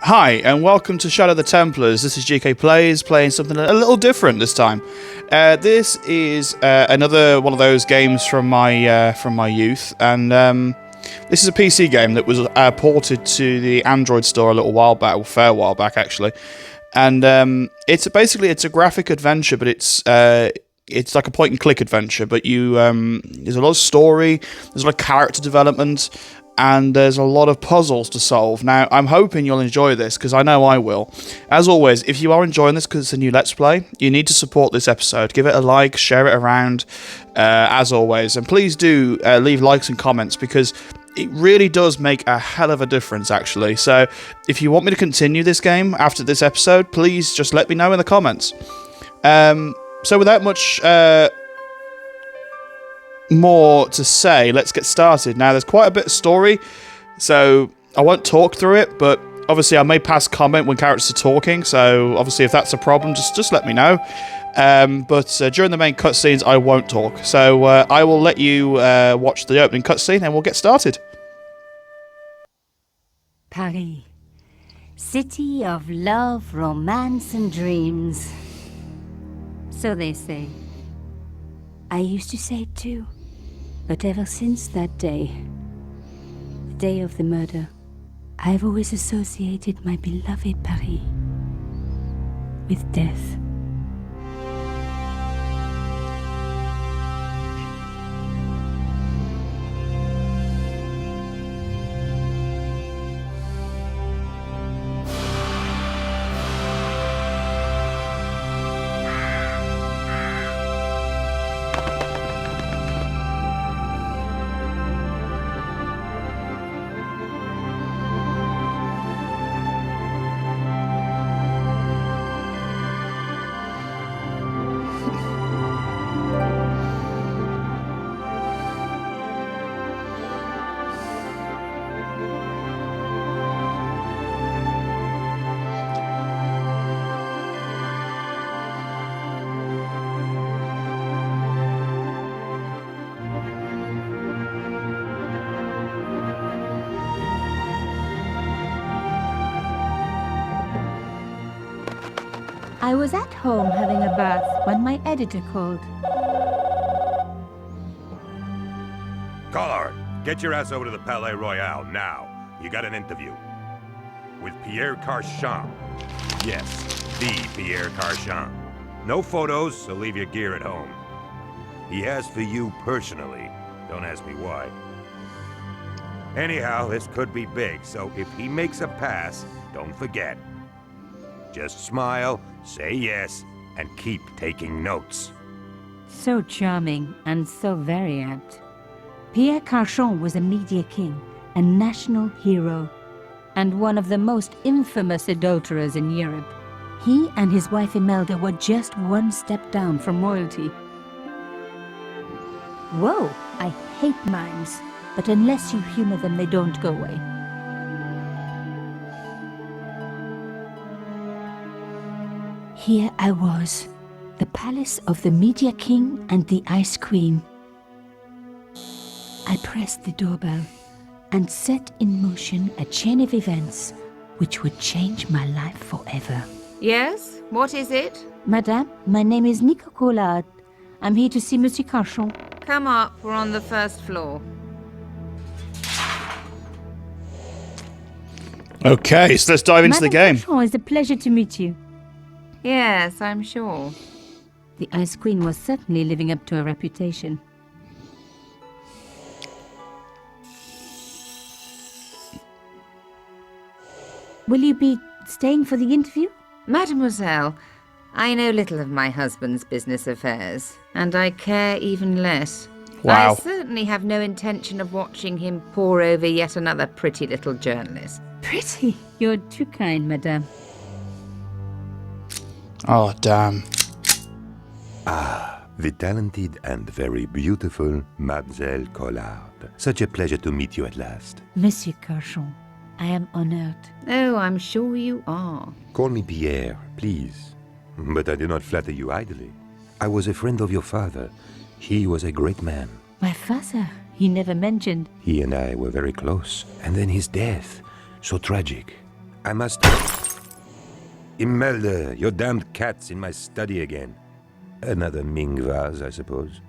Hi, and welcome to Shadow the Templars. This is GK Plays, playing something a little different this time. This is another one of those games from my youth, and this is a PC game that was ported to the Android store a little while back, a fair while back actually. And it's a graphic adventure, but it's like a point-and-click adventure. But there's a lot of story, there's a lot of character development, and there's a lot of puzzles to solve. Now, I'm hoping you'll enjoy this, because I know I will. As always, if you are enjoying this because it's a new Let's Play, you need to support this episode. Give it a like, share it around, as always. And please do leave likes and comments, because it really does make a hell of a difference, actually. So, if you want me to continue this game after this episode, please just let me know in the comments. So without much more to say, let's get started. Now, there's quite a bit of story, so I won't talk through it, but obviously I may pass comment when characters are talking, so obviously if that's a problem, just let me know. But during the main cutscenes, I won't talk. So I will let you watch the opening cutscene, and we'll get started. Paris, city of love, romance, and dreams. So they say. I used to say it too. But ever since that day, the day of the murder, I've always associated my beloved Paris with death. I was at home having a bath when my editor called. Collard, get your ass over to the Palais Royal now. You got an interview. With Pierre Carchon. Yes, the Pierre Carchon. No photos, so leave your gear at home. He asked for you personally. Don't ask me why. Anyhow, this could be big, so if he makes a pass, don't forget. Just smile, say yes, and keep taking notes. So charming and so very apt. Pierre Carchon was a media king, a national hero, and one of the most infamous adulterers in Europe. He and his wife Imelda were just one step down from royalty. Whoa, I hate mimes, but unless you humor them, they don't go away. Here I was, the palace of the Media King and the Ice Queen. I pressed the doorbell and set in motion a chain of events which would change my life forever. Yes? What is it? Madame, my name is Nico. I'm here to see Monsieur Carchon. Come up, we're on the first floor. Okay, so let's dive into the game. Carchon, it's a pleasure to meet you. Yes, I'm sure. The Ice Queen was certainly living up to her reputation. Will you be staying for the interview? Mademoiselle, I know little of my husband's business affairs, and I care even less. Wow. I certainly have no intention of watching him pore over yet another pretty little journalist. Pretty? You're too kind, madame. Oh, damn. Ah, the talented and very beautiful Mademoiselle Collard. Such a pleasure to meet you at last. Monsieur Carchon, I am honored. Oh, I'm sure you are. Call me Pierre, please. But I do not flatter you idly. I was a friend of your father. He was a great man. My father, he never mentioned. He and I were very close. And then his death. So tragic. I must... Imelda, your damned cat's in my study again. Another Ming vase, I suppose.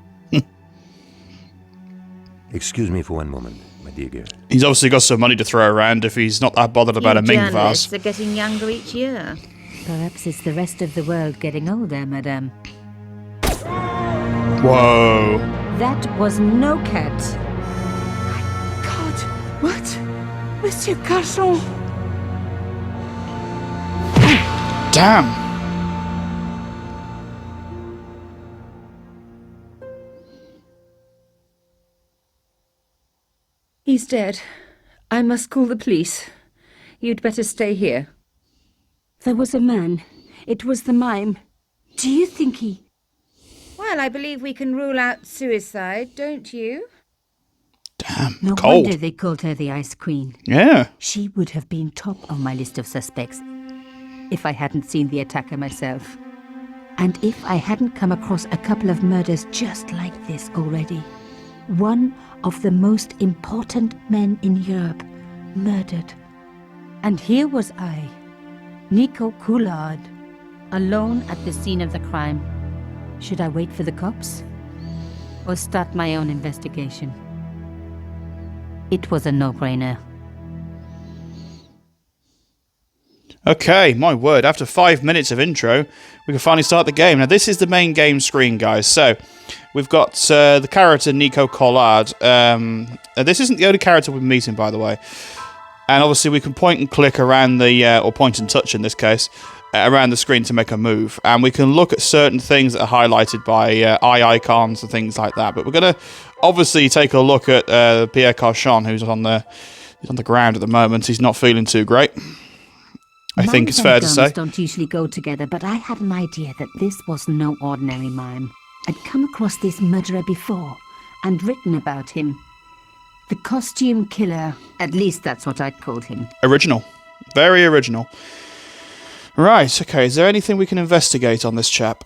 Excuse me for one moment, my dear girl. He's obviously got some money to throw around if he's not that bothered about a Ming vase. Journalists are getting younger each year. Perhaps it's the rest of the world getting older, madame. Whoa. That was no cat. God, what? Monsieur Carchon! Damn. He's dead. I must call the police. You'd better stay here. There was a man. It was the mime. Do you think he... Well, I believe we can rule out suicide, don't you? Damn, No cold. wonder they called her the Ice Queen. Yeah. She would have been top on my list of suspects if I hadn't seen the attacker myself. And if I hadn't come across a couple of murders just like this already. One of the most important men in Europe murdered. And here was I, Nico Coulard, alone at the scene of the crime. Should I wait for the cops? Or start my own investigation? It was a no-brainer. Okay, my word. After 5 minutes of intro, we can finally start the game. Now, this is the main game screen, guys. So, we've got the character Nico Collard. This isn't the only character we're meeting, by the way. And obviously, we can point and click around the, or point and touch in this case, around the screen to make a move. And we can look at certain things that are highlighted by eye icons and things like that. But we're going to obviously take a look at Pierre Carchon, who's on the ground at the moment. He's not feeling too great. I think it's fair to say. Mimes don't usually go together, but I had an idea that this was no ordinary mime. I'd come across this murderer before and written about him. The costume killer, at least that's what I'd called him. Original. Very original. Right, okay, is there anything we can investigate on this chap?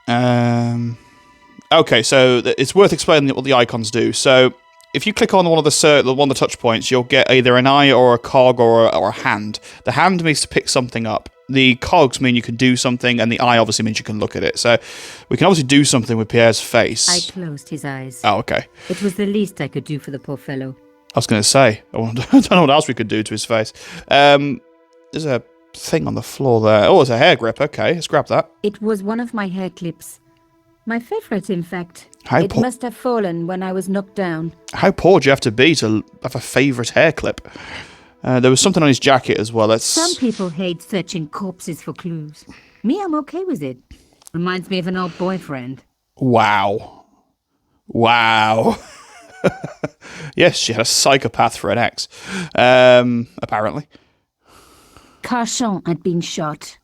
Okay, so it's worth explaining what the icons do. So, if you click on one of the touch points, you'll get either an eye or a cog or a hand. The hand means to pick something up. The cogs mean you can do something, and the eye obviously means you can look at it. So, we can obviously do something with Pierre's face. I closed his eyes. Oh, okay. It was the least I could do for the poor fellow. I was going to say, I don't know what else we could do to his face. There's a thing on the floor there. Oh, it's a hair grip. Okay, let's grab that. It was one of my hair clips. My favourite, in fact. How It must have fallen when I was knocked down. How poor do you have to be to have a favourite hair clip? There was something on his jacket as well. Some people hate searching corpses for clues. Me, I'm okay with it. Reminds me of an old boyfriend. Wow. Wow. Yes, she had a psychopath for an ex. Apparently. Carchon had been shot.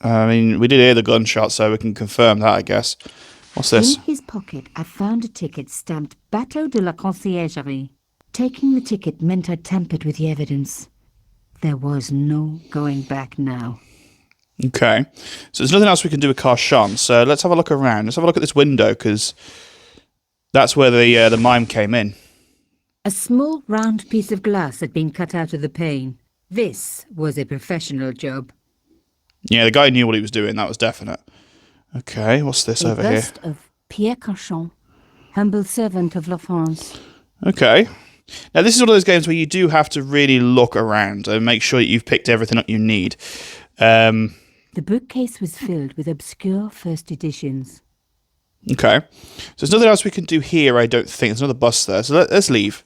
I mean, we did hear the gunshot, so we can confirm that, I guess. What's this? In his pocket, I found a ticket stamped Bateau de la Conciergerie. Taking the ticket meant I tampered with the evidence. There was no going back now. Okay. So there's nothing else we can do with Carchon, so let's have a look around. Let's have a look at this window, because that's where the mime came in. A small round piece of glass had been cut out of the pane. This was a professional job. Yeah, the guy knew what he was doing, that was definite. Okay, what's this over here? A bust of Pierre Carchon, humble servant of La France. Okay. Now, this is one of those games where you do have to really look around and make sure that you've picked everything up you need. The bookcase was filled with obscure first editions. Okay. So there's nothing else we can do here, I don't think. There's another bus there, so let's leave.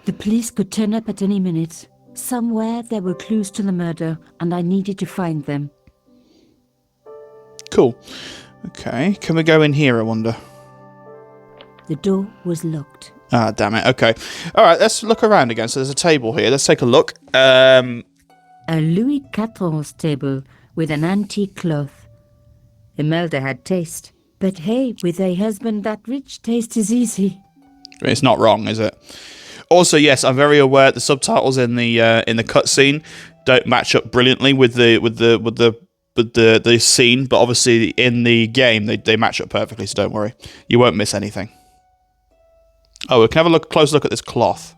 The police could turn up at any minute. Somewhere there were clues to the murder, and I needed to find them. Cool. Okay, can we go in here, I wonder? The door was locked. Ah, damn it. Okay. All right, let's look around again. So there's a table here. Let's take a look. A Louis XIV table with an antique cloth. Imelda had taste. But hey, with a husband that rich, taste is easy. It's not wrong, is it? Also, yes, I'm very aware the subtitles in the cutscene don't match up brilliantly with the scene, but obviously in the game they match up perfectly. So don't worry, you won't miss anything. Oh, we can have a close look at this cloth.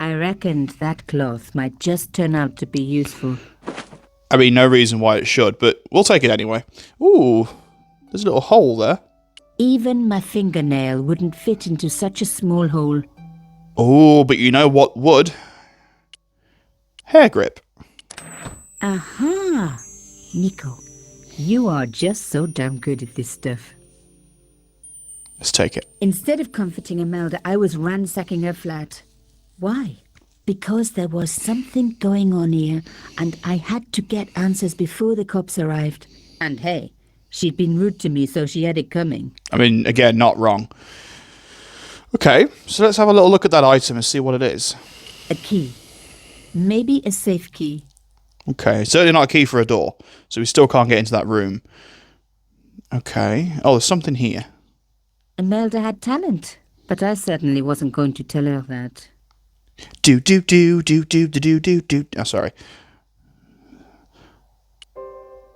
I reckoned that cloth might just turn out to be useful. I mean, no reason why it should, but we'll take it anyway. Ooh, there's a little hole there. Even my fingernail wouldn't fit into such a small hole. Oh, but you know what would? Hair grip. Aha! Nico, you are just so damn good at this stuff. Let's take it. Instead of comforting Imelda, I was ransacking her flat. Why? Because there was something going on here, and I had to get answers before the cops arrived. And hey, she'd been rude to me, so she had it coming. I mean, again, not wrong. Okay, so let's have a little look at that item and see what it is. A key. Maybe a safe key. Okay, certainly not a key for a door, so we still can't get into that room. Okay. Oh, there's something here. Imelda had talent, but I certainly wasn't going to tell her that. Do. Oh, sorry.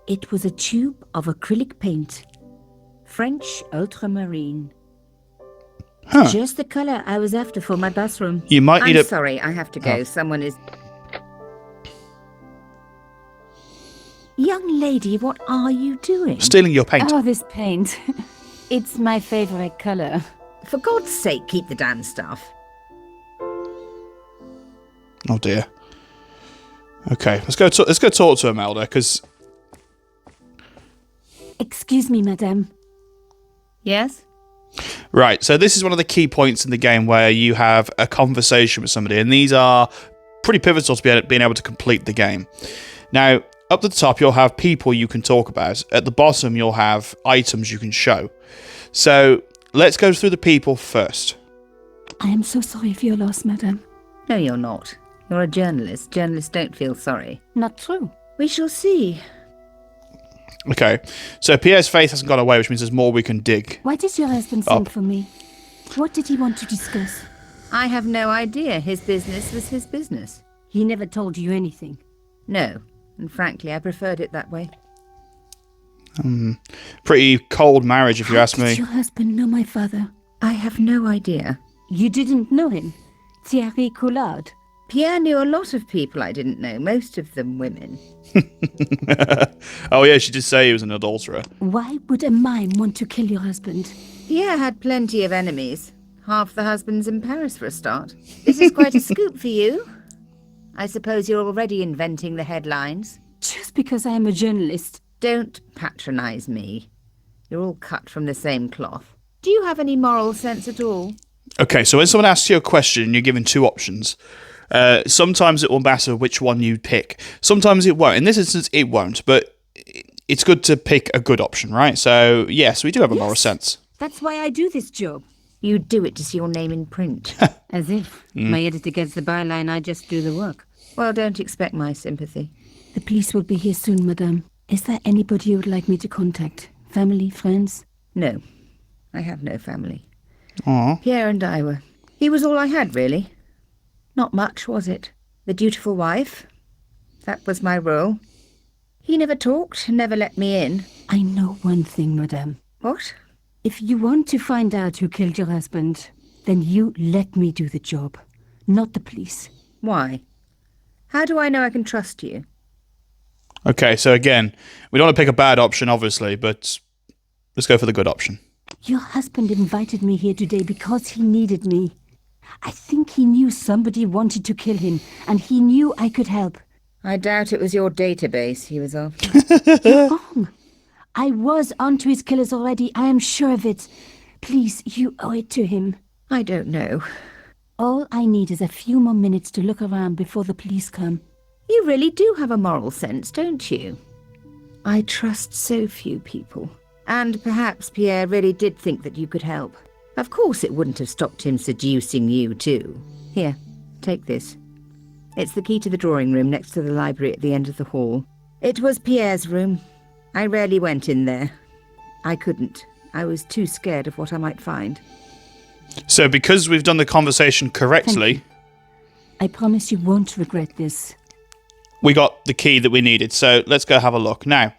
It was a tube of acrylic paint. French ultramarine. Huh. Just the colour I was after for my bathroom. You might need I'm a... sorry, I have to go. Oh. Someone is... Young lady, what are you doing? Stealing your paint. Oh, this paint. It's my favourite colour. For God's sake, keep the damn stuff. Oh, dear. Okay, let's go talk to Imelda, because... Excuse me, madame. Yes? Right, so this is one of the key points in the game where you have a conversation with somebody, and these are pretty pivotal to being able to complete the game. Now, up the top, you'll have people you can talk about. At the bottom, you'll have items you can show. So, let's go through the people first. I am so sorry for your loss, madame. No, you're not. You're a journalist. Journalists don't feel sorry. Not true. We shall see. Okay, so Pierre's faith hasn't gone away, which means there's more we can dig. Why did your husband send for me? What did he want to discuss? I have no idea. His business was his business. He never told you anything. No, and frankly, I preferred it that way. Pretty cold marriage, if you ask How me. did your husband know my father? I have no idea. You didn't know him? Thierry Collard? Pierre knew a lot of people I didn't know, most of them women. Oh yeah, she did say he was an adulterer. Why would a mime want to kill your husband? Pierre had plenty of enemies. Half the husbands in Paris for a start. This is quite a scoop for you. I suppose you're already inventing the headlines. Just because I am a journalist. Don't patronize me. You're all cut from the same cloth. Do you have any moral sense at all? Okay, so when someone asks you a question, you're given two options. Sometimes it will matter which one you pick. Sometimes it won't. In this instance, it won't, but it's good to pick a good option, right? So, yes, we do have a moral sense. That's why I do this job. You do it to see your name in print. As if my editor gets the byline, I just do the work. Well, don't expect my sympathy. The police will be here soon, madame. Is there anybody you would like me to contact? Family, friends? No, I have no family. Aww. Pierre and I were... He was all I had, really. Not much, was it? The dutiful wife. That was my role. He never talked, never let me in. I know one thing, madame. What? If you want to find out who killed your husband, then you let me do the job, not the police. Why? How do I know I can trust you? Okay, so again, we don't want to pick a bad option, obviously, but let's go for the good option. Your husband invited me here today because he needed me. I think he knew somebody wanted to kill him, and he knew I could help. I doubt it was your database he was after. You're wrong. I was onto his killers already, I am sure of it. Please, you owe it to him. I don't know. All I need is a few more minutes to look around before the police come. You really do have a moral sense, don't you? I trust so few people. And perhaps Pierre really did think that you could help. Of course it wouldn't have stopped him seducing you too. Here, take this. It's the key to the drawing room next to the library at the end of the hall. It was Pierre's room. I rarely went in there. I couldn't. I was too scared of what I might find. So because we've done the conversation correctly, I promise you won't regret this. we got the key that we needed. So let's go have a look. Now,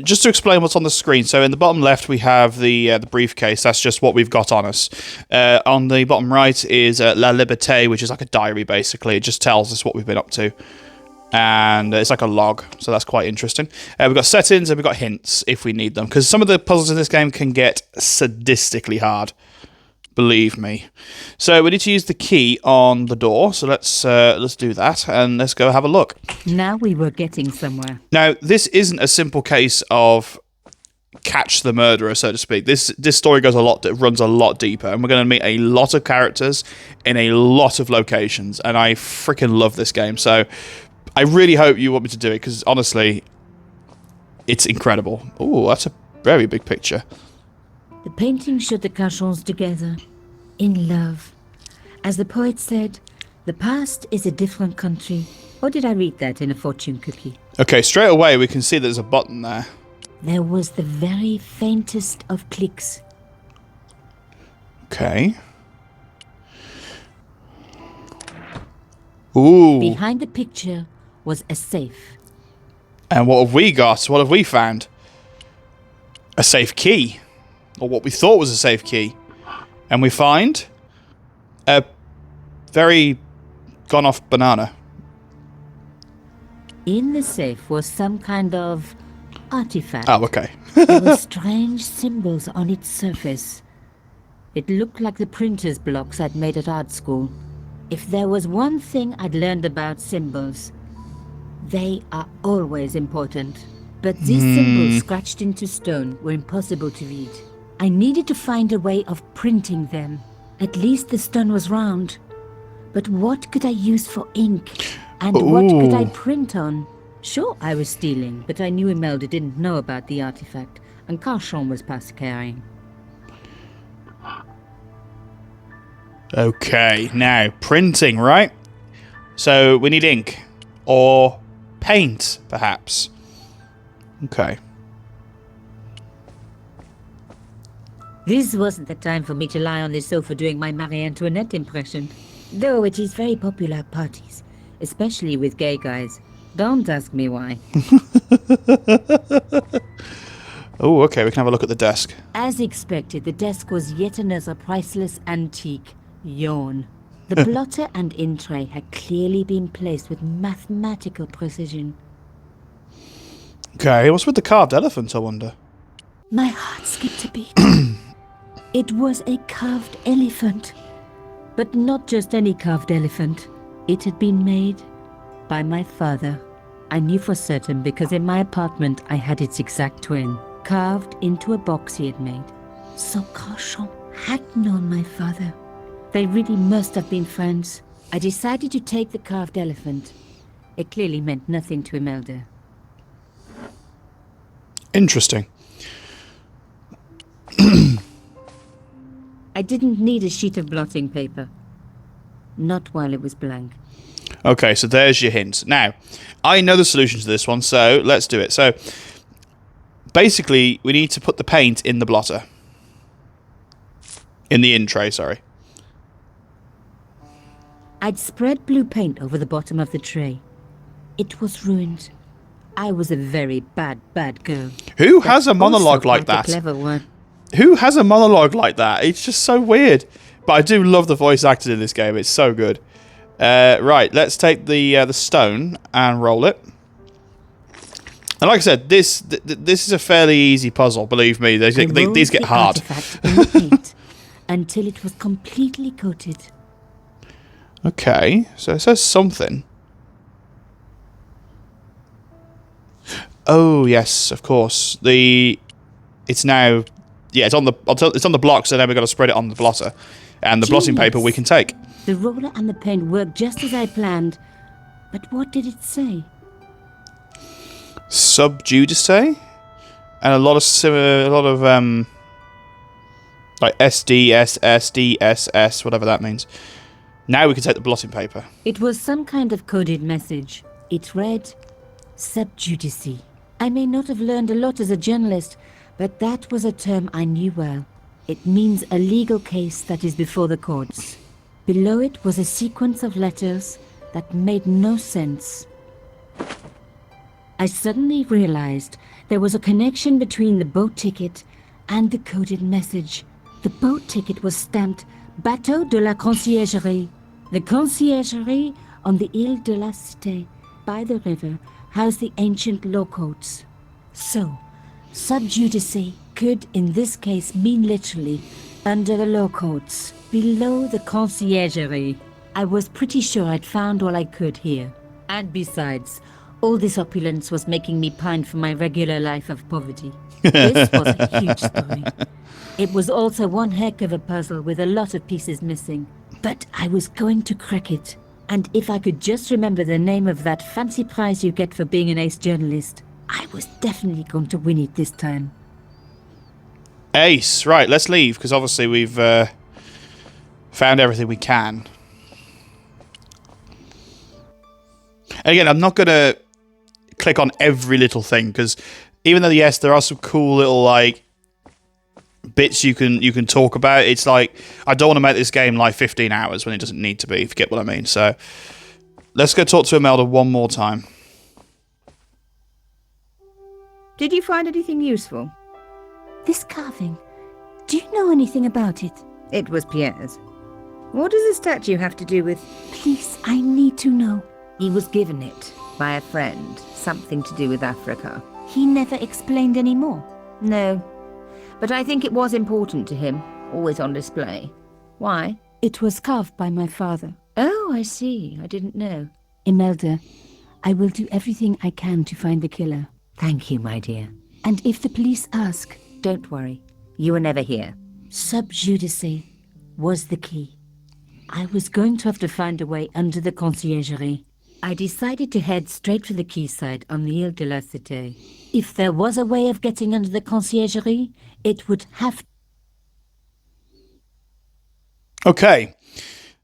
just to explain what's on the screen. So in the bottom left, we have the briefcase. That's just what we've got on us. On the bottom right is La Liberté, which is like a diary, basically. It just tells us what we've been up to. And it's like a log, so that's quite interesting. We've got settings and we've got hints if we need them, because some of the puzzles in this game can get sadistically hard. Believe me. So we need to use the key on the door. So let's do that and let's go have a look. Now we were getting somewhere. Now this isn't a simple case of catch the murderer, so to speak. This story runs a lot deeper, and we're going to meet a lot of characters in a lot of locations. And I freaking love this game. So I really hope you want me to do it, because honestly, it's incredible. Oh, that's a very big picture. The painting showed the Cachons together, in love. As the poet said, the past is a different country. Or did I read that in a fortune cookie? Okay, straight away we can see there's a button there. There was the very faintest of clicks. Okay. Ooh. Behind the picture was a safe. And what have we got? What have we found? A safe key. Or what we thought was a safe key. And we find a very gone off banana. In the safe was some kind of artifact. Oh, okay. There were strange symbols on its surface. It looked like the printer's blocks I'd made at art school. If there was one thing I'd learned about symbols, they are always important. But these symbols scratched into stone were impossible to read. I needed to find a way of printing them. At least the stone was round. But what could I use for ink? And what could I print on? Sure, I was stealing, but I knew Imelda didn't know about the artifact, and Carchon was past carrying. Okay, now, printing, right? So, we need ink. Or paint, perhaps. Okay. This wasn't the time for me to lie on the sofa doing my Marie Antoinette impression. Though it is very popular at parties, especially with gay guys. Don't ask me why. Oh, okay, we can have a look at the desk. As expected, the desk was yet another priceless antique. Yawn. The blotter and in tray had clearly been placed with mathematical precision. Okay, what's with the carved elephant, I wonder? My heart skipped a beat. It was a carved elephant. But not just any carved elephant. It had been made by my father. I knew for certain because in my apartment I had its exact twin, carved into a box he had made. So Carchon had known my father. They really must have been friends. I decided to take the carved elephant. It clearly meant nothing to Imelda. Interesting. I didn't need a sheet of blotting paper. Not while it was blank. Okay, so there's your hint. Now, I know the solution to this one, so let's do it. So, basically, we need to put the paint in the blotter. In the in tray, sorry. I'd spread blue paint over the bottom of the tray. It was ruined. I was a very bad girl. Who has a monologue like quite that? A clever one. Who has a monologue like that? It's just so weird. But I do love the voice acting in this game. It's so good. Right, let's take the stone and roll it. And like I said, this is a fairly easy puzzle. Believe me, these get hard. Artifact in the paint until it was completely coated. Okay, so it says something. Oh yes, of course. It's now, yeah, it's on the block. So now we've got to spread it on the blotter, and the blotting paper we can take. The roller and the paint worked just as I planned, but what did it say? Subjudice, and a lot of like SDSS, whatever that means. Now we can take the blotting paper. It was some kind of coded message. It read, subjudice. I may not have learned a lot as a journalist, but that was a term I knew well. It means a legal case that is before the courts. Below it was a sequence of letters that made no sense. I suddenly realized there was a connection between the boat ticket and the coded message. The boat ticket was stamped Bateau de la Conciergerie. The conciergerie on the Ile de la Cité, by the river, housed the ancient law courts. So, sub judice could in this case mean literally under the law courts, below the conciergerie. I was pretty sure I'd found all I could here. And besides, all this opulence was making me pine for my regular life of poverty. This was a huge story. It was also one heck of a puzzle with a lot of pieces missing. But I was going to crack it. And if I could just remember the name of that fancy prize you get for being an ace journalist, I was definitely going to win it this time. Ace. Right, let's leave, because obviously we've found everything we can. And again, I'm not going to click on every little thing, because even though, yes, there are some cool little, like, bits you can talk about, it's like, I don't want to make this game like 15 hours when it doesn't need to be, if you get what I mean. So, let's go talk to Imelda one more time. Did you find anything useful? This carving, do you know anything about it? It was Pierre's. What does the statue have to do with... Please, I need to know. He was given it by a friend. Something to do with Africa. He never explained any more. No. But I think it was important to him. Always on display. Why? It was carved by my father. Oh, I see. I didn't know. Imelda, I will do everything I can to find the killer. Thank you, my dear. And if the police ask... Don't worry. You were never here. Sub judice was the key. I was going to have to find a way under the conciergerie. I decided to head straight for the quayside on the Ile de la Cité. If there was a way of getting under the conciergerie, it would have... Okay.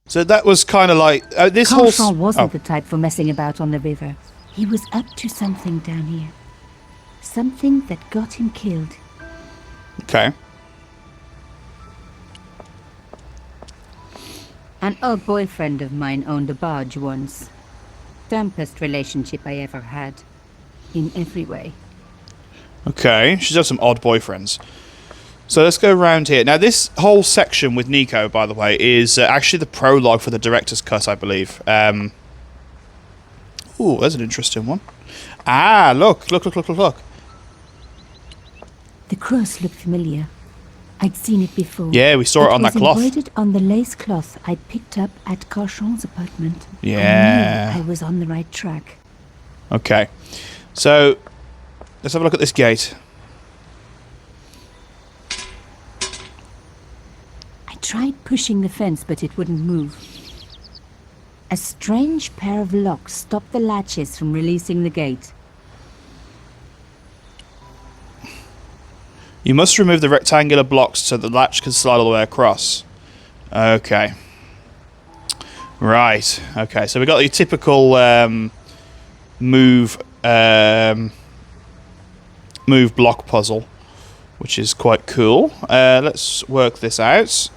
So that was kind of like... this whole... Carchon wasn't the type for messing about on the river. He was up to something down here. Something that got him killed. Okay. An old boyfriend of mine owned a barge once. Dampest relationship I ever had. In every way. Okay, she's had some odd boyfriends. So let's go around here. Now, this whole section with Nico, by the way, is actually the prologue for the director's cut, I believe. Ooh, that's an interesting one. Ah, look. The cross looked familiar. I'd seen it before. Yeah, we saw it on that cloth. It was embroidered on the lace cloth I picked up at Carchon's apartment. Yeah. I knew I was on the right track. Okay. So, let's have a look at this gate. I tried pushing the fence, but it wouldn't move. A strange pair of locks stopped the latches from releasing the gate. You must remove the rectangular blocks so the latch can slide all the way across. Okay. Right. Okay, so we got your typical move block puzzle, which is quite cool. Let's work this out.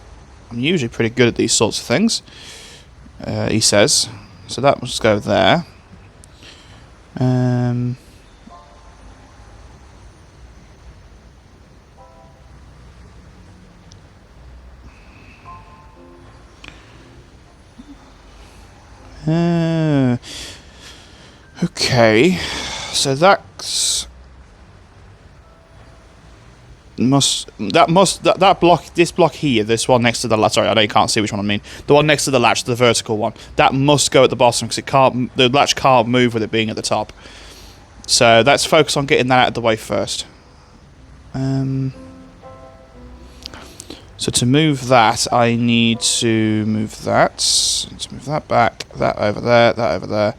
I'm usually pretty good at these sorts of things, he says. So that must go there. Okay, so this block here, this one next to the latch. Sorry, I know you can't see which one I mean. The one next to the latch, the vertical one, that must go at the bottom because the latch can't move with it being at the top. So let's focus on getting that out of the way first. So to move that, I need to move that. To move that back, that over there, that over there.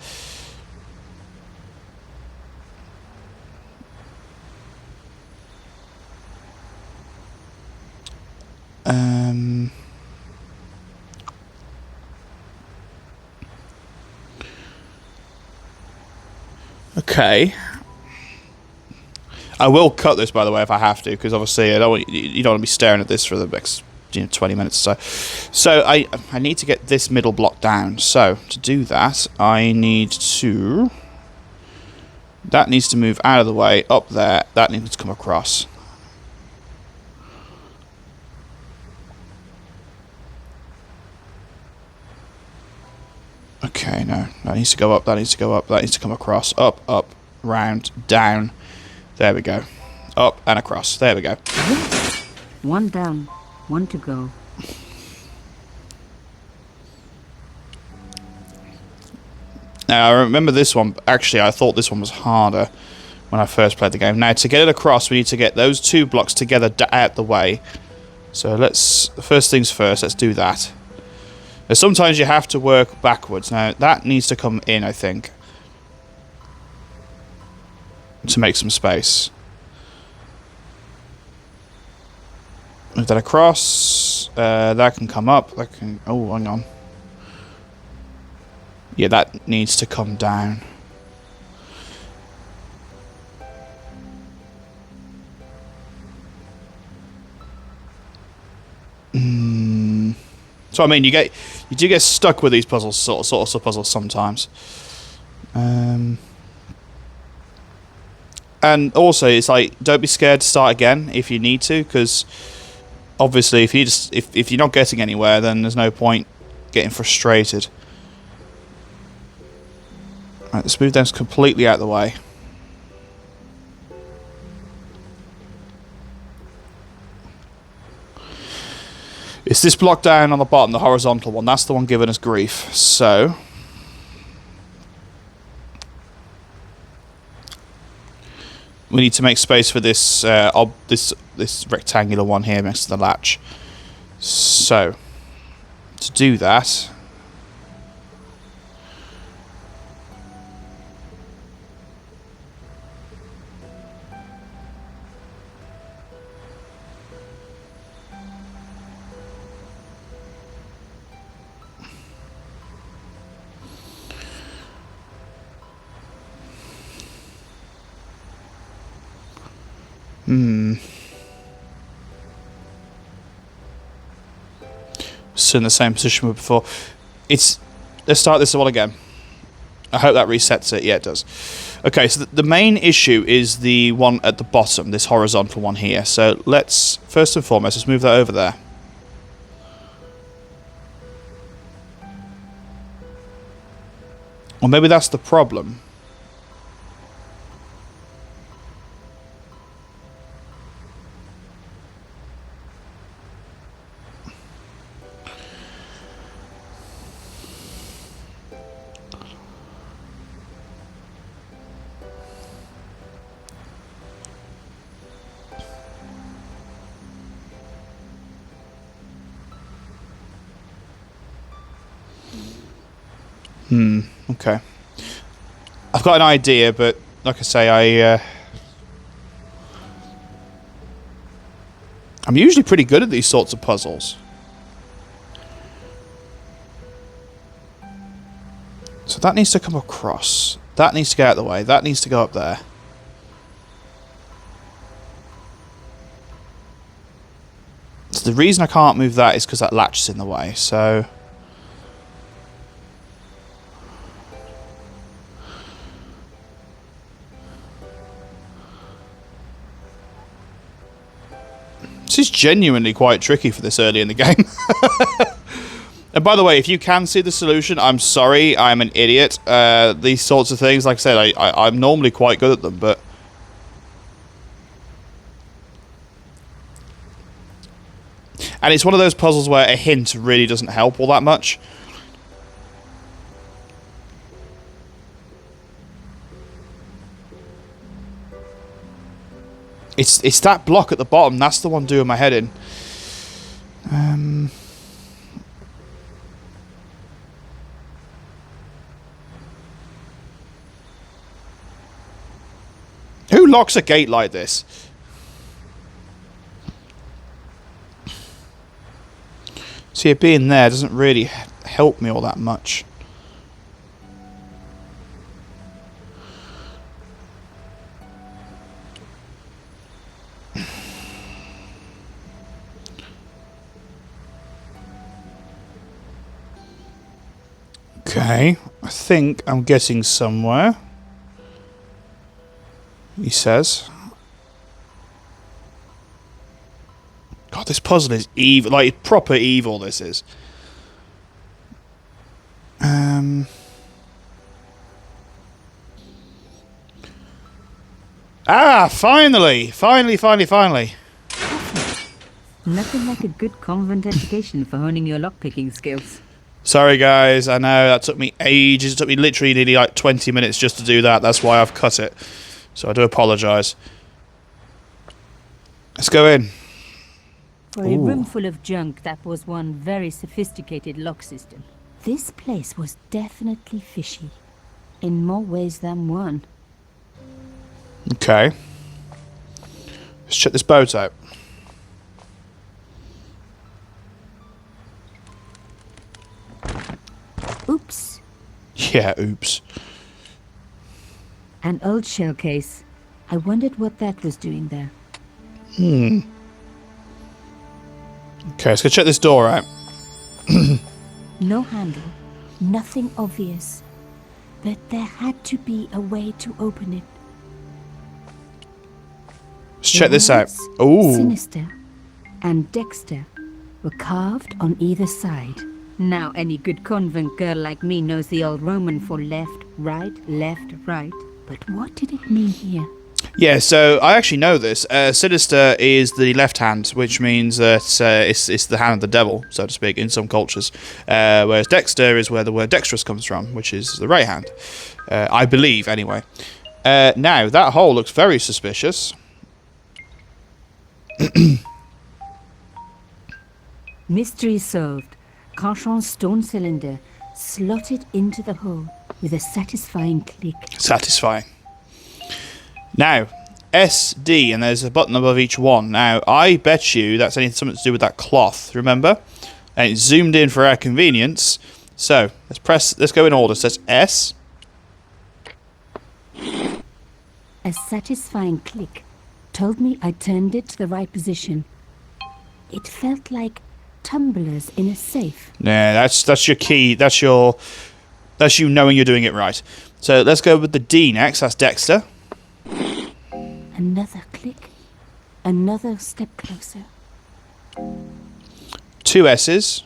Okay. I will cut this, by the way, if I have to, because obviously you don't want to be staring at this for the next 20 minutes or so. So I need to get this middle block down. So to do that, I need to That needs to move out of the way, up there. That needs to come across. Okay, no. That needs to go up, that needs to go up, that needs to come across. Up, up, round, down. There we go. Up and across. There we go. One down, one to go. Now, I remember this one. Actually, I thought this one was harder when I first played the game. Now, to get it across, we need to get those two blocks together out the way. So let's... First things first, let's do that. Now, sometimes you have to work backwards. Now, that needs to come in, I think, to make some space. Move that across. That can come up. That can... Oh, hang on. Yeah, that needs to come down. So I mean, you do get stuck with these puzzles, sort of puzzles sometimes. And also, it's like, don't be scared to start again if you need to, because obviously, if you're not getting anywhere, then there's no point getting frustrated. Right, let's move them completely out of the way. It's this block down on the bottom, the horizontal one. That's the one giving us grief. So we need to make space for this this rectangular one here next to the latch. So to do that, still in the same position we were before. Let's start this all again. I hope that resets it. Yeah, it does. Okay, so the main issue is the one at the bottom, this horizontal one here. So let's, first and foremost, let's move that over there. Or maybe that's the problem. Okay. I've got an idea, but like I say, I'm usually pretty good at these sorts of puzzles. So that needs to come across. That needs to get out of the way. That needs to go up there. So the reason I can't move that is because that latch is in the way, so... This is genuinely quite tricky for this early in the game. And by the way, if you can see the solution, I'm sorry, I'm an idiot. These sorts of things, like I said, I'm normally quite good at them, but... And it's one of those puzzles where a hint really doesn't help all that much. It's that block at the bottom. That's the one doing my head in. Who locks a gate like this? See, it being there doesn't really help me all that much. Okay, I think I'm getting somewhere. He says. God, this puzzle is evil. Like, proper evil, this is. Finally! Finally! Nothing like a good convent education for honing your lockpicking skills. Sorry, guys. I know that took me ages. It took me literally nearly like 20 minutes just to do that. That's why I've cut it. So I do apologise. Let's go in. For a room full of junk, that was one very sophisticated lock system. This place was definitely fishy. In more ways than one. Okay. Let's check this boat out. Oops. Yeah, oops. An old shell case. I wondered what that was doing there. Okay, let's go check this door out. No handle. Nothing obvious. But there had to be a way to open it. Let's check this out. Words Ooh. Sinister and Dexter were carved on either side. Now any good convent girl like me knows the old Roman for left, right. But what did it mean here? Yeah, so I actually know this. Sinister is the left hand, which means that it's the hand of the devil, so to speak, in some cultures. Whereas Dexter is where the word dexterous comes from, which is the right hand. I believe, anyway. Now, that hole looks very suspicious. Mystery solved. Carchon's stone cylinder slotted into the hole with a satisfying click. Satisfying. Now, SD, and there's a button above each one. Now, I bet you that's something to do with that cloth, remember? And it's zoomed in for our convenience. So, let's go in order. So, it's S. A satisfying click told me I turned it to the right position. It felt like tumblers in a safe. Yeah, that's your key. That's you knowing you're doing it right. So, let's go with the D next. That's Dexter. Another click. Another step closer. 2 S's.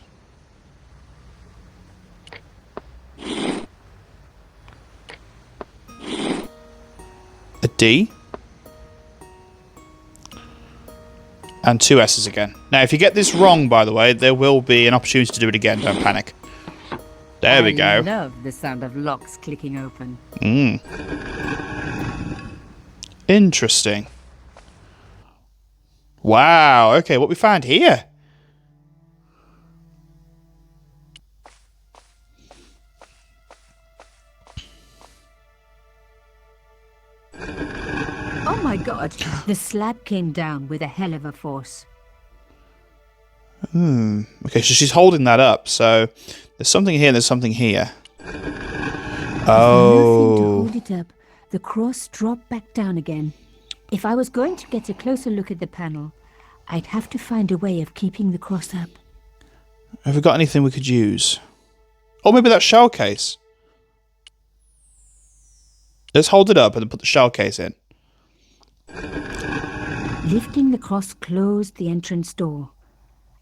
A D. And 2 S's again. Now, if you get this wrong, by the way, there will be an opportunity to do it again. Don't panic. There we go. I love the sound of locks clicking open. Interesting. Wow. Okay, what we found here? Oh my god! The slab came down with a hell of a force. Okay, so she's holding that up. So there's something here and there's something here. Nothing to Oh. hold it up. The cross dropped back down again. If I was going to get a closer look at the panel, I'd have to find a way of keeping the cross up. Have we got anything we could use? Or maybe that shell case. Let's hold it up and then put the shell case in. Lifting the cross closed the entrance door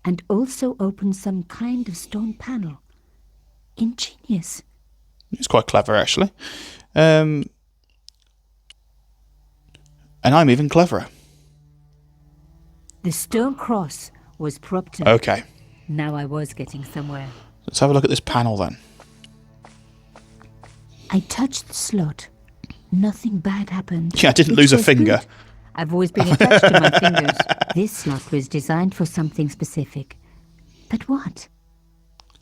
and also opened some kind of stone panel. Ingenious. It's quite clever, actually. And I'm even cleverer. The stone cross was propped up. Okay. Now I was getting somewhere. Let's have a look at this panel then. I touched the slot. Nothing bad happened. Yeah, I didn't Which lose a was finger. good. I've always been attached to my fingers. This slot was designed for something specific. But what?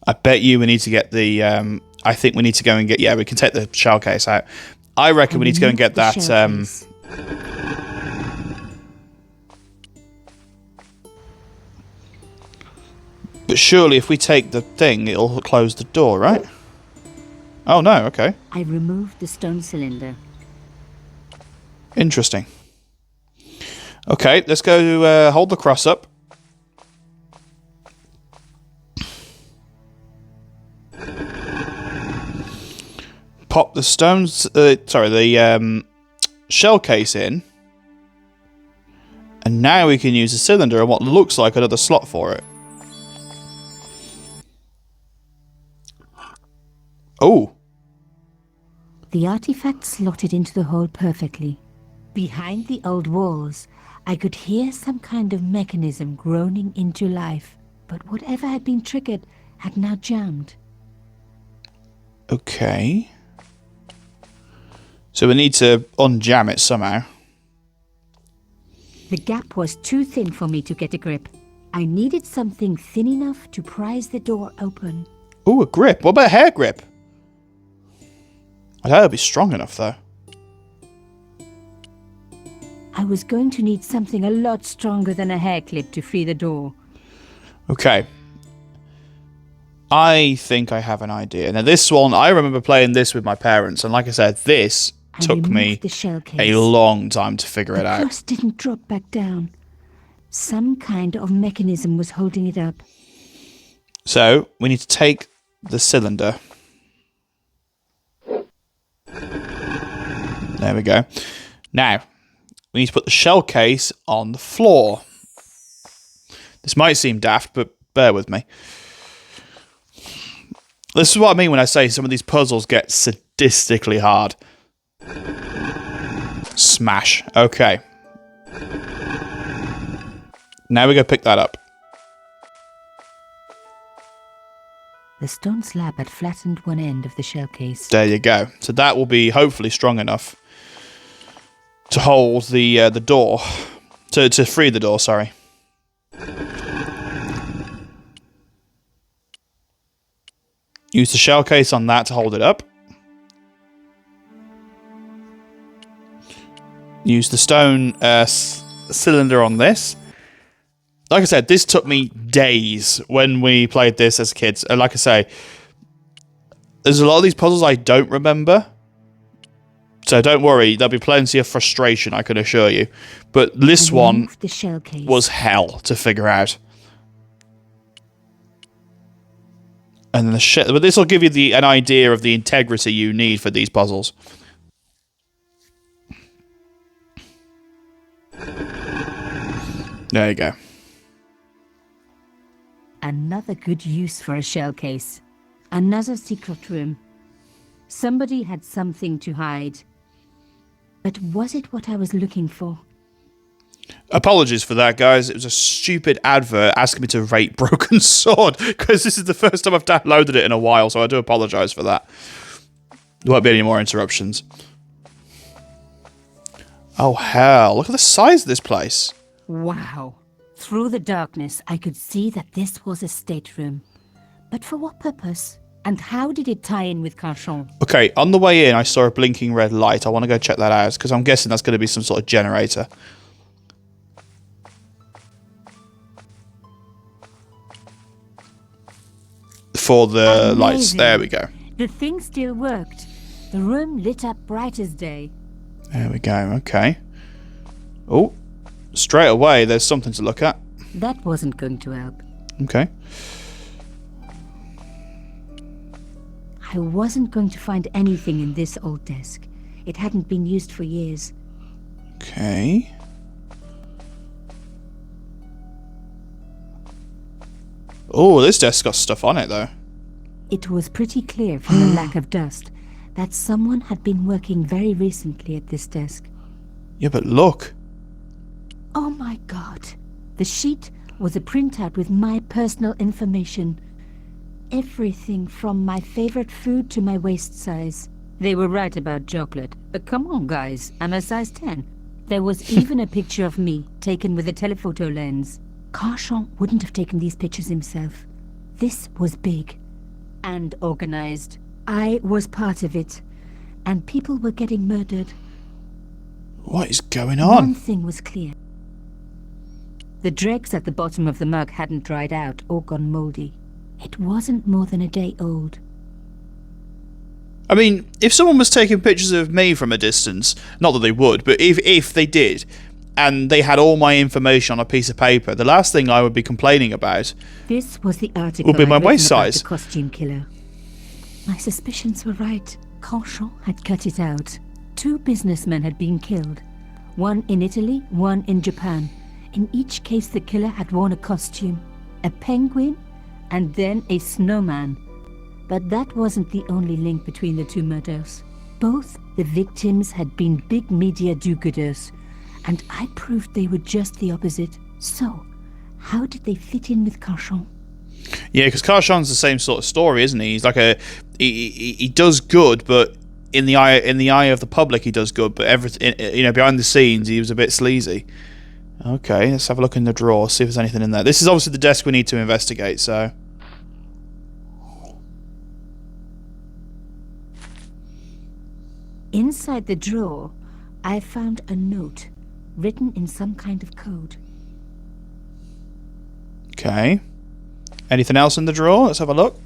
I bet you we need to get the... I think we need to go and get... Yeah, we can take the shell case out. I reckon we need to go and get that... But surely if we take the thing, it'll close the door, right? Oh, no, okay. I removed the stone cylinder. Interesting. Okay, let's go hold the cross up. Pop the stones... the shell case in. And now we can use the cylinder and what looks like another slot for it. Oh. The artifact slotted into the hole perfectly. Behind the old walls, I could hear some kind of mechanism groaning into life, but whatever had been triggered had now jammed. Okay. So we need to unjam it somehow. The gap was too thin for me to get a grip. I needed something thin enough to prise the door open. Ooh, a grip. What about a hair grip? I doubt it'll be strong enough, though. I was going to need something a lot stronger than a hair clip to free the door. Okay. I think I have an idea. Now, this one, I remember playing this with my parents, and like I said, this took me a long time to figure it out. The crust didn't drop back down. Some kind of mechanism was holding it up. So, we need to take the cylinder. There we go. Now, we need to put the shell case on the floor. This might seem daft, but bear with me. This is what I mean when I say some of these puzzles get sadistically hard. Smash. Okay. Now we go pick that up. The stone slab had flattened one end of the shell case. There you go. So that will be hopefully strong enough to hold the door. To free the door, sorry. Use the shell case on that to hold it up. Use the stone cylinder on this. Like I said, this took me days when we played this as kids. And like I say, there's a lot of these puzzles I don't remember. So don't worry, there'll be plenty of frustration, I can assure you. But this one was hell to figure out. And then but this will give you an idea of the integrity you need for these puzzles. There you go. Another good use for a shell case. Another secret room. Somebody had something to hide. But was it what I was looking for? Apologies for that, guys. It was a stupid advert asking me to rate Broken Sword, because this is the first time I've downloaded it in a while, so I do apologise for that. There won't be any more interruptions. Oh, hell. Look at the size of this place. Wow. Through the darkness, I could see that this was a stateroom. But for what purpose? And how did it tie in with Carchon? Okay, on the way in, I saw a blinking red light. I want to go check that out, because I'm guessing that's going to be some sort of generator. For the lights. There we go. The thing still worked. The room lit up bright as day. There we go, okay. Oh, straight away, there's something to look at. That wasn't going to help. Okay. I wasn't going to find anything in this old desk. It hadn't been used for years. Okay. Oh, this desk got stuff on it, though. It was pretty clear from the lack of dust that someone had been working very recently at this desk. Yeah, but look. Oh my god. The sheet was a printout with my personal information. Everything from my favorite food to my waist size. They were right about chocolate, but come on guys, I'm a size 10. There was even a picture of me, taken with a telephoto lens. Carchon wouldn't have taken these pictures himself. This was big. And organized. I was part of it. And people were getting murdered. What is going on? One thing was clear. The dregs at the bottom of the mug hadn't dried out or gone moldy. It wasn't more than a day old. I mean, if someone was taking pictures of me from a distance, not that they would, but if they did, and they had all my information on a piece of paper, the last thing I would be complaining about this was the article would be my I'd waist written about size. The costume killer. My suspicions were right. Carchon had cut it out. 2 businessmen had been killed. One in Italy, one in Japan. In each case, the killer had worn a costume, a penguin, and then a snowman. But that wasn't the only link between the 2 murders. Both the victims had been big media do-gooders, and I proved they were just the opposite. So, how did they fit in with Carchon? Yeah, because Carchon's the same sort of story, isn't he? He's like he does good, but in the eye of the public, he does good, but everything, behind the scenes, he was a bit sleazy. Okay, let's have a look in the drawer, see if there's anything in there. This is obviously the desk we need to investigate, so. Inside the drawer, I found a note written in some kind of code. Okay. Anything else in the drawer? Let's have a look.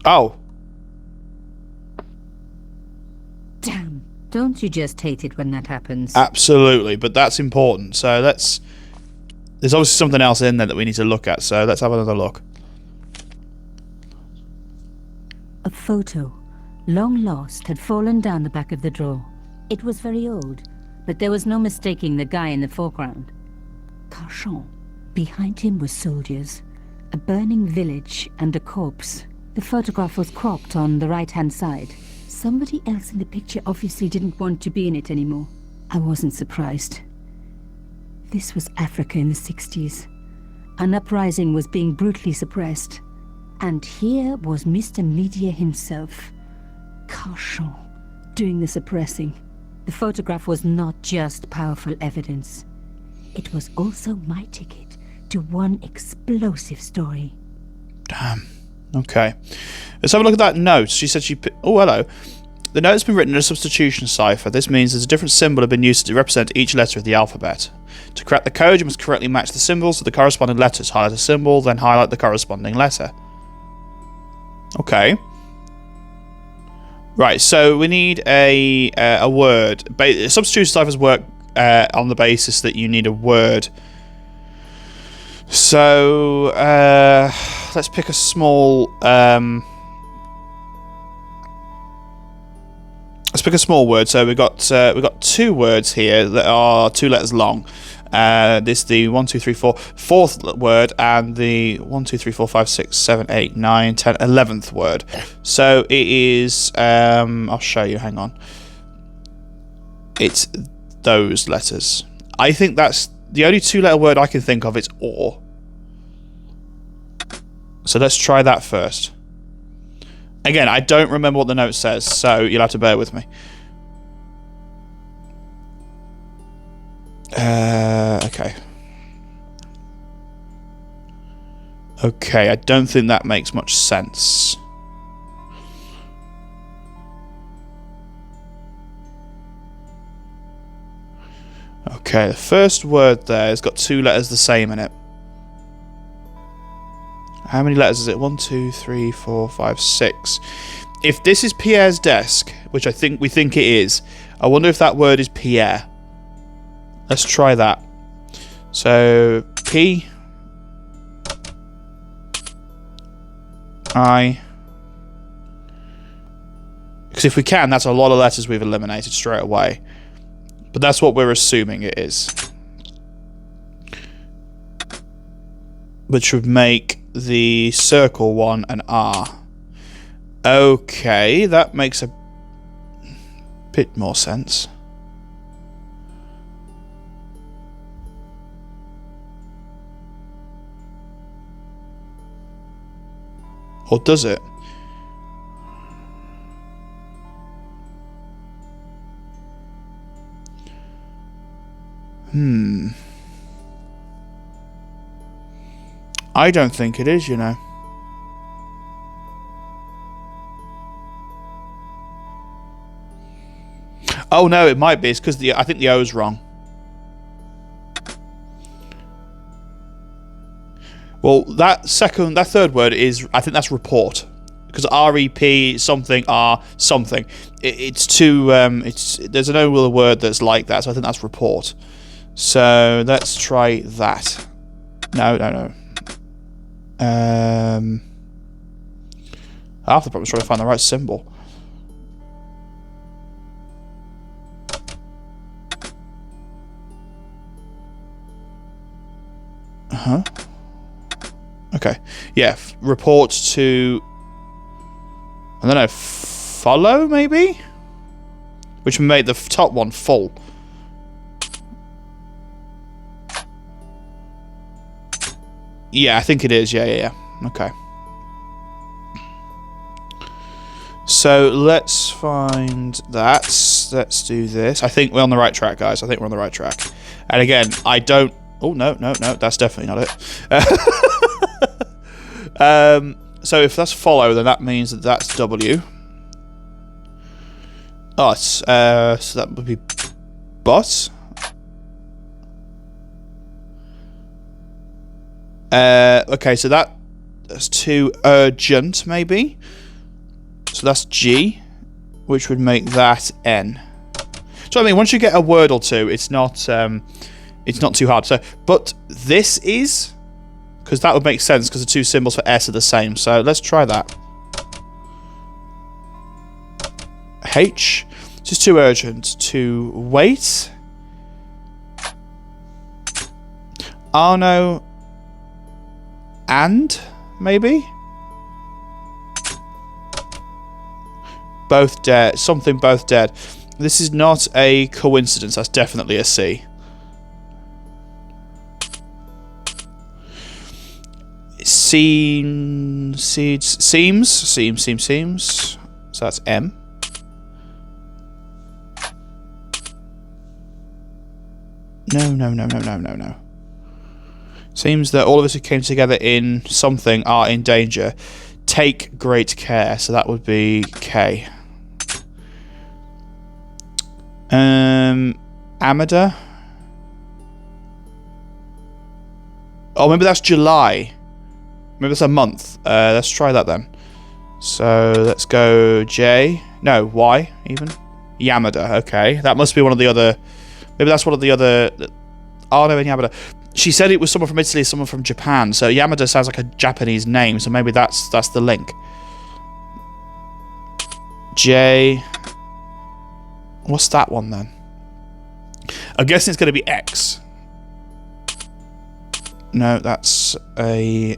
Oh. Damn, don't you just hate it when that happens? Absolutely, but that's important. So let's... There's obviously something else in there that we need to look at, so let's have another look. A photo, long lost, had fallen down the back of the drawer. It was very old, but there was no mistaking the guy in the foreground. Carchon. Behind him were soldiers, a burning village, and a corpse. The photograph was cropped on the right-hand side. Somebody else in the picture obviously didn't want to be in it anymore. I wasn't surprised. This was Africa in the 60s. An uprising was being brutally suppressed. And here was Mr. Media himself, Carchon, doing the suppressing. The photograph was not just powerful evidence. It was also my ticket to one explosive story. Damn. Okay. Let's have a look at that note. She said she... Oh, hello. The note's been written in a substitution cipher. This means there's a different symbol have been used to represent each letter of the alphabet. To crack the code, you must correctly match the symbols to the corresponding letters. Highlight a symbol, then highlight the corresponding letter. Okay. Right, so we need a word. Substitution ciphers work on the basis that you need a word. So let's pick a small. Let's pick a small word. So we got 2 words here that are 2 letters long. This is the 1, 2, 3, 4 fourth word, and the 1, 2, 3, 4, 5, 6, 7, 8, 9, 10, 11th word. So it is. I'll show you. Hang on. It's those letters. I think that's the only 2-letter word I can think of. It's or. So let's try that first. Again, I don't remember what the note says, so you'll have to bear with me. Okay. Okay, I don't think that makes much sense. Okay, the first word there has got 2 letters the same in it. How many letters is it? 1, 2, 3, 4, 5, 6. If this is Pierre's desk, which we think it is, I wonder if that word is Pierre. Let's try that. So P I. Because if we can, that's a lot of letters we've eliminated straight away. But that's what we're assuming it is. Which would make the circle one an R. Okay, that makes a bit more sense. Or does it? I don't think it is, you know. Oh no, it might be. It's because I think the O's wrong. Well, that third word is, I think that's report, because R-E-P something R something. It's too. There's no other word that's like that, so I think that's report. So let's try that. No. Half the problem is trying to find the right symbol. Huh? Okay. Yeah, report to... I don't know, follow, maybe? Which would make the top one full. Yeah, I think it is. Yeah. Okay. So, let's find that. Let's do this. I think we're on the right track, guys. I think we're on the right track. And again, I don't... Oh, no. That's definitely not it. So if that's follow, then that means that that's W. Oh, it's, so that would be but. Okay, so that's too urgent, maybe. So that's G, which would make that N. So I mean, once you get a word or two, it's not too hard. So, but this is, because that would make sense because the two symbols for S are the same. So let's try that. H. This is too urgent to wait. Arno and maybe both dead. Something both dead. This is not a coincidence. That's definitely a C. Seems. So that's M. No. Seems that all of us who came together in something are in danger. Take great care. So that would be K. Amada. Oh, maybe that's July. Maybe it's a month. Let's try that then. So let's go J. No, Y even. Yamada. Okay, that must be one of the other. Maybe that's one of the other. Arno and Yamada. She said it was someone from Italy, someone from Japan. So Yamada sounds like a Japanese name. So maybe that's the link. J. What's that one then? I'm guessing it's going to be X. No, that's a...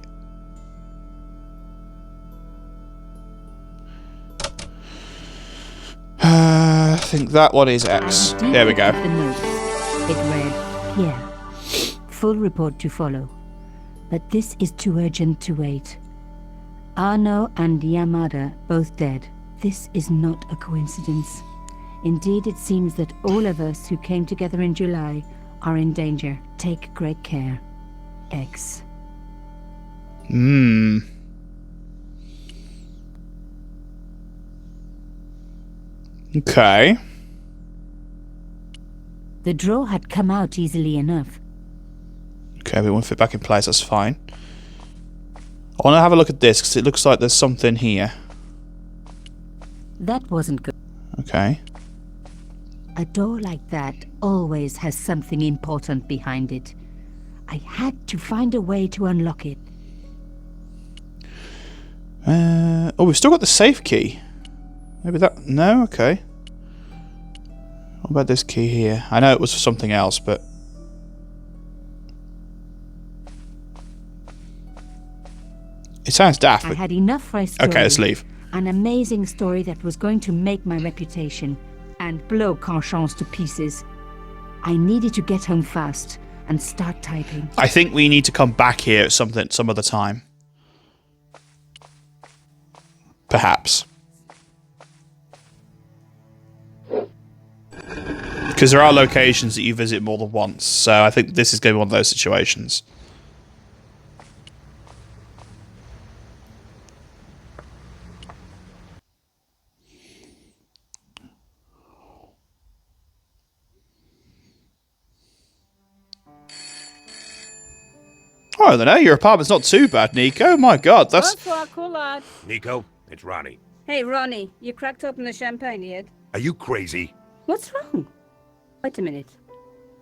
I think that one is X. There we go. The notes. It read, here. Full report to follow. But this is too urgent to wait. Arno and Yamada both dead. This is not a coincidence. Indeed, it seems that all of us who came together in July are in danger. Take great care. X. Okay. The draw had come out easily enough. Okay, we won't fit back in place, that's fine. I want to have a look at this, because it looks like there's something here. That wasn't good. Okay. A door like that always has something important behind it. I had to find a way to unlock it. Oh, we've still got the safe key. Maybe that... No? Okay. What about this key here? I know it was for something else, but... It sounds daft, I but... had enough for a story. Okay, let's leave. An amazing story that was going to make my reputation and blow Carchance to pieces. I needed to get home fast and start typing. I think we need to come back here at some other time. Perhaps. Because there are locations that you visit more than once, so I think this is going to be one of those situations. Oh, I don't know, your apartment's not too bad, Nico. My God, that's... Bonsoir, cool lad. Nico, it's Ronnie. Hey, Ronnie, you cracked open the champagne yet? Are you crazy? What's wrong? Wait a minute.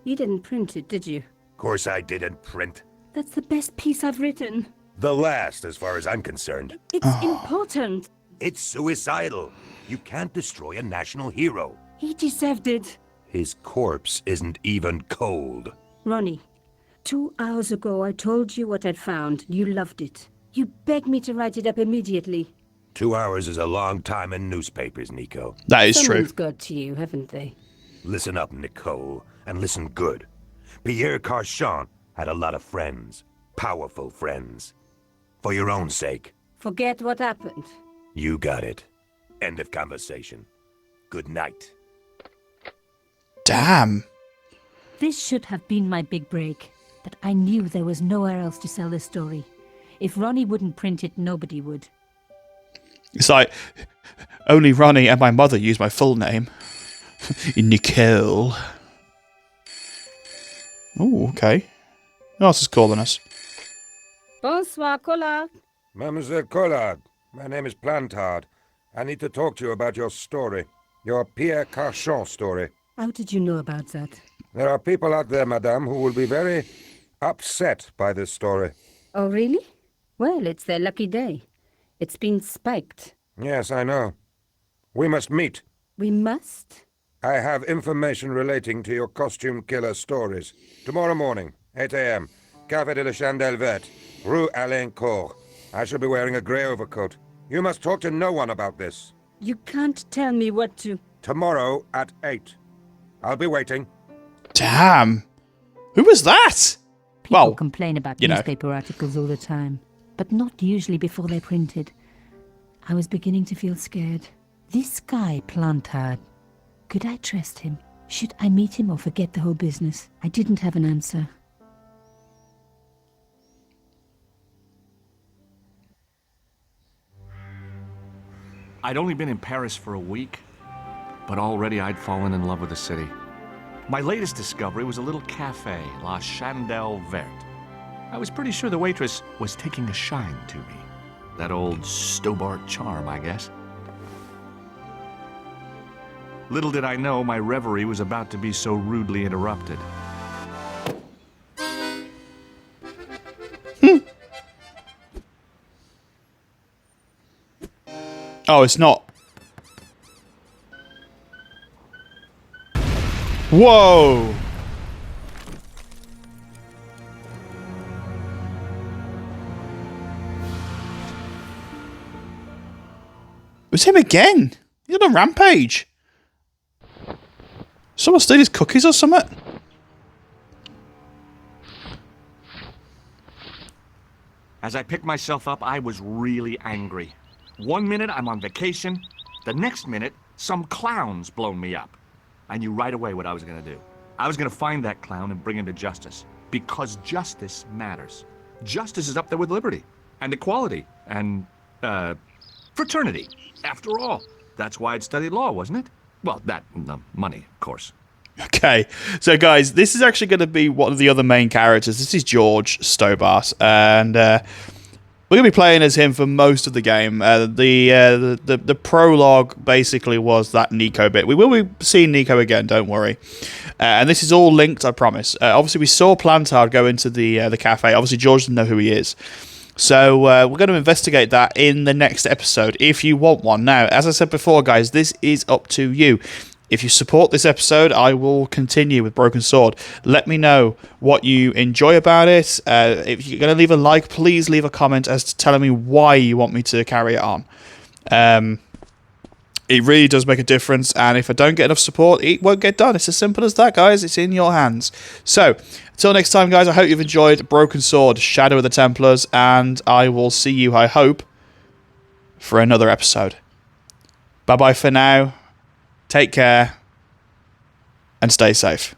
You didn't print it, did you? Course I didn't print. That's the best piece I've written. The last, as far as I'm concerned. It's important. It's suicidal. You can't destroy a national hero. He deserved it. His corpse isn't even cold. Ronnie, 2 hours ago, I told you what I'd found. You loved it. You begged me to write it up immediately. 2 hours is a long time in newspapers, Nico. That is true. Someone's got to you, haven't they? Listen up, Nico, and listen good. Pierre Carchon had a lot of friends. Powerful friends. For your own sake. Forget what happened. You got it. End of conversation. Good night. Damn. This should have been my big break, but I knew there was nowhere else to sell this story. If Ronnie wouldn't print it, nobody would. It's like, only Ronnie and my mother use my full name. Nicole. Oh, okay. Who else is calling us? Bonsoir, Collard. Mademoiselle Collard, my name is Plantard. I need to talk to you about your story. Your Pierre Carchon story. How did you know about that? There are people out there, madame, who will be very upset by this story. Oh, really? Well, it's their lucky day. It's been spiked. Yes, I know. We must meet. We must? I have information relating to your costume killer stories. Tomorrow morning, 8 a.m., Café de la Chandelle Verte, Rue Alain Court. I shall be wearing a grey overcoat. You must talk to no one about this. You can't tell me what to... Tomorrow at 8. I'll be waiting. Damn. Who was that? People Well, complain about you know. newspaper articles all the time, but not usually before they're printed. I was beginning to feel scared. This guy, Plantard, could I trust him? Should I meet him or forget the whole business? I didn't have an answer. I'd only been in Paris for a week, but already I'd fallen in love with the city. My latest discovery was a little cafe, La Chandelle Verte. I was pretty sure the waitress was taking a shine to me. That old Stobbart charm, I guess. Little did I know my reverie was about to be so rudely interrupted. Oh, it's not. Whoa! It was him again. He's on a rampage. Someone stole his cookies or something? As I picked myself up, I was really angry. 1 minute I'm on vacation, the next minute some clown's blown me up. I knew right away what I was gonna do. I was gonna find that clown and bring him to justice. Because justice matters. Justice is up there with liberty, and equality, and, fraternity. After all, that's why I'd studied law, wasn't it? Well, that and the money, of course. Okay, so guys, this is actually going to be one of the other main characters. This is George Stobbart, and we're going to be playing as him for most of the game. The prologue basically was that Nico bit. We will be seeing Nico again, don't worry. And this is all linked, I promise. Obviously, we saw Plantard go into the cafe. Obviously, George didn't know who he is. So we're going to investigate that in the next episode, if you want one. Now, as I said before, guys, this is up to you. If you support this episode, I will continue with Broken Sword. Let me know what you enjoy about it. If you're going to leave a like, please leave a comment as to telling me why you want me to carry it on. It really does make a difference, and if I don't get enough support, it won't get done. It's as simple as that, guys. It's in your hands. So, until next time, guys, I hope you've enjoyed Broken Sword, Shadow of the Templars, and I will see you, I hope, for another episode. Bye-bye for now. Take care, and stay safe.